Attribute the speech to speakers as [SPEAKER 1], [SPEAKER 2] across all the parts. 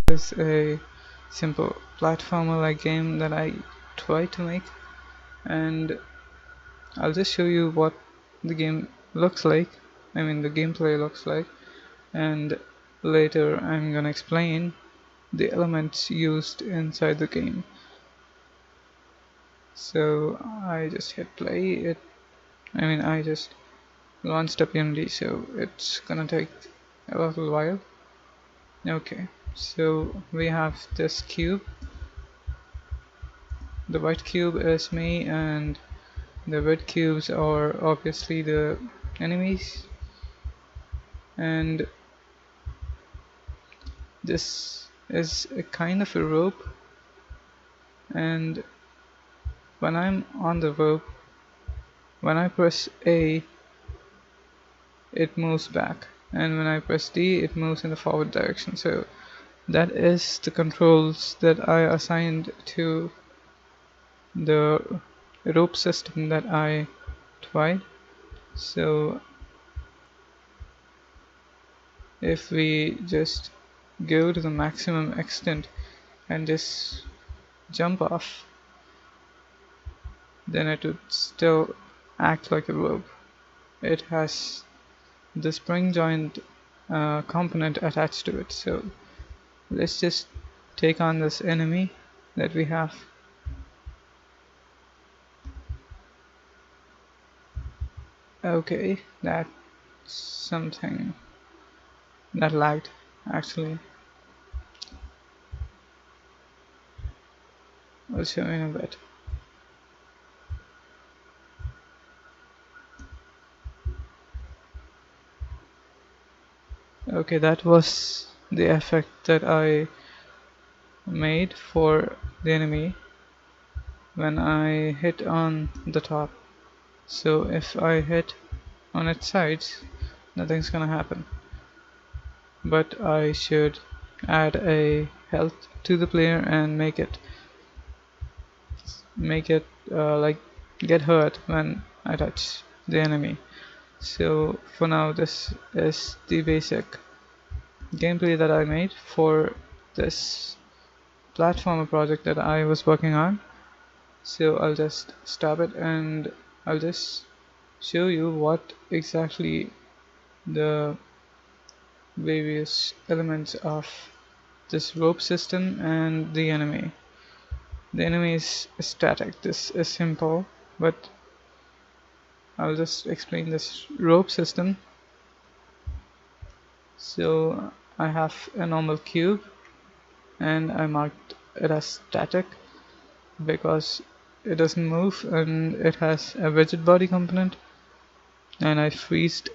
[SPEAKER 1] is a simple platformer like game that I tried to make, and I'll just show you what the game looks like. I mean the gameplay looks like, and later I'm gonna explain the elements used inside the game. So I just hit play. I just launched up Unity, so it's gonna take a little while. Okay, so we have this cube. The white cube is me, and the red cubes are obviously the enemies. And this is a kind of a rope, and when I'm on the rope, when I press A, it moves back, and when I press D, it moves in the forward direction. So that is the controls that I assigned to the rope system that I tried. So if we just go to the maximum extent and just jump off, then it would still act like a rope. It has the spring joint component attached to it. So let's just take on this enemy that we have. Okay, that's something that lagged actually. I'll show you in a bit. Okay, that was the effect that I made for the enemy when I hit on the top. So if I hit on its sides, nothing's gonna happen. But I should add a health to the player and make it like get hurt when I touch the enemy. So for now, this is the basic gameplay that I made for this platformer project that I was working on. So I'll just stop it, and I'll just show you what exactly the various elements of this rope system and the enemy. The enemy is static, this is simple, but I'll just explain this rope system. So I have a normal cube, and I marked it as static because it doesn't move, and it has a rigid body component, and I freezed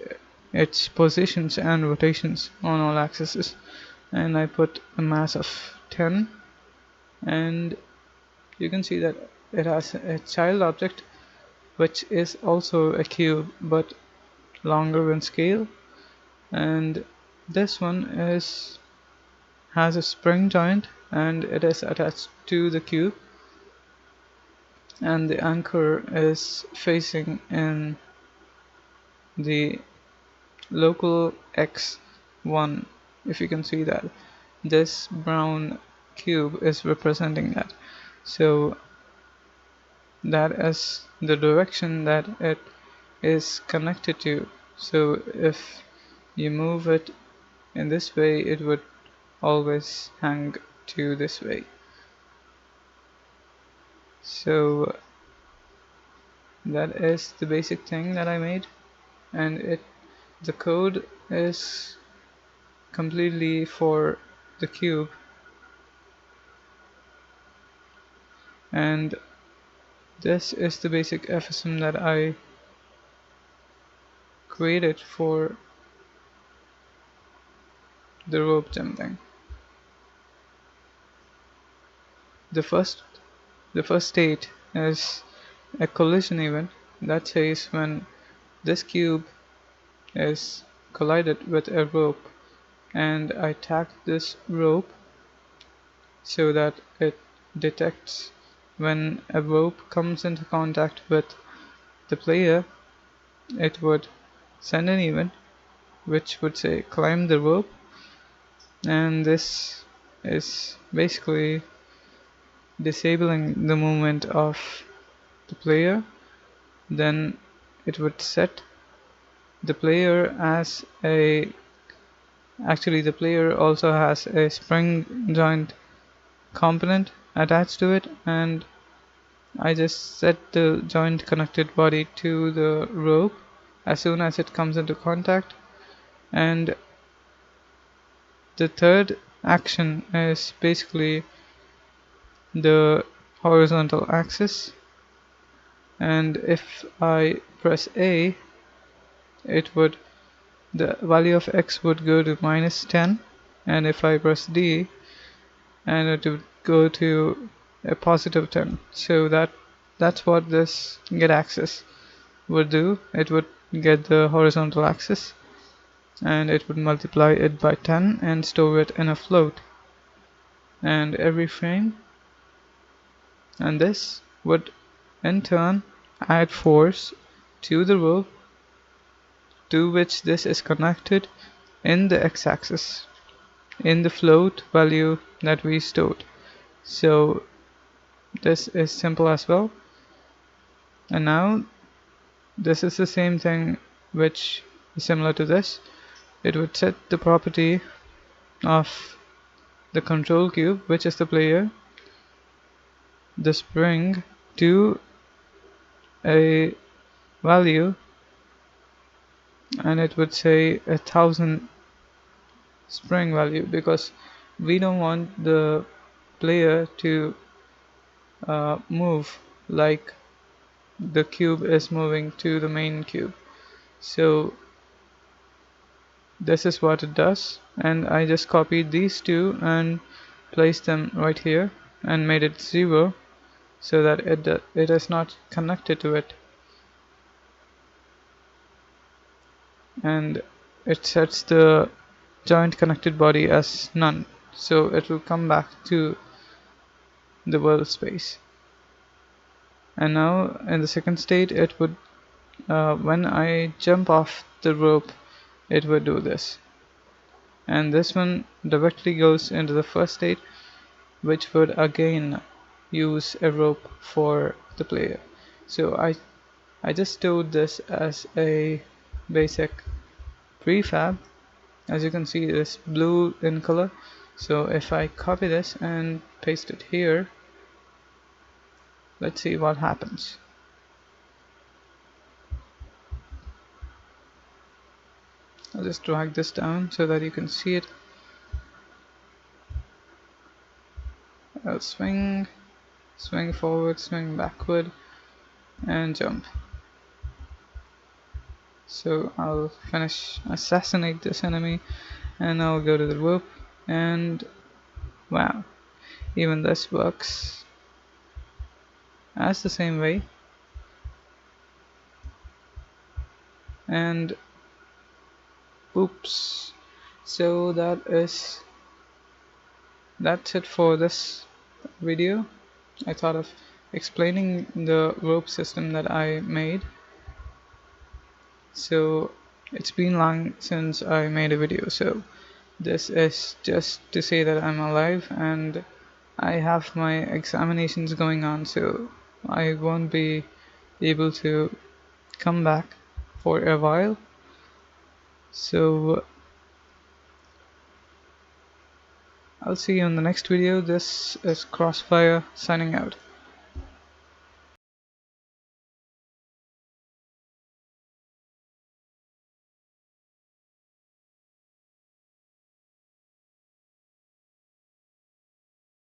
[SPEAKER 1] its positions and rotations on all axes, and I put a mass of 10, and you can see that it has a child object which is also a cube but longer in scale, and this one has a spring joint and it is attached to the cube, and the anchor is facing in the local x1. If you can see that this brown cube is representing that, so that is the direction that it is connected to. So if you move it in this way, it would always hang to this way. So that is the basic thing that I made, and the code is completely for the cube, and this is the basic FSM that I created for the rope jumping. The first state is a collision event that says when this cube is collided with a rope, and I tag this rope so that it detects when a rope comes into contact with the player, it would send an event which would say climb the rope, and this is basically disabling the movement of the player. Then it would set the player as a actually the player also has a spring joint component attached to it, and I just set the joint connected body to the rope as soon as it comes into contact. And the third action is basically the horizontal axis, and if I press A, it would the value of x would go to -10, and if I press D, and it would go to a +10. So that's what this get axis would do. It would get the horizontal axis and it would multiply it by 10 and store it in a float, and every frame, and this would in turn add force to the rope to which this is connected in the x-axis in the float value that we stored. So this is simple as well. And now this is the same thing which is similar to this. It would set the property of the control cube, which is the player, the spring, to a value, and it would say 1000 spring value, because we don't want the player to move like the cube is moving to the main cube. So this is what it does, and I just copied these two and placed them right here and made it 0 so that it is not connected to it, and it sets the joint connected body as none, so it will come back to the world space. And now in the second state, it would when I jump off the rope, it would do this, and this one directly goes into the first state, which would again use a rope for the player. So I just stored this as a basic prefab. As you can see, it is blue in color. So if I copy this and paste it here, let's see what happens. I'll just drag this down so that you can see it. I'll swing forward, swing backward, and jump. So I'll assassinate this enemy, and I'll go to the rope, and wow, even this works as the same way. And oops, so that's it for this video. I thought of explaining the rope system that I made. So it's been long since I made a video, so this is just to say that I'm alive, and I have my examinations going on, so I won't be able to come back for a while. So I'll see you in the next video. This is Crossfire signing out.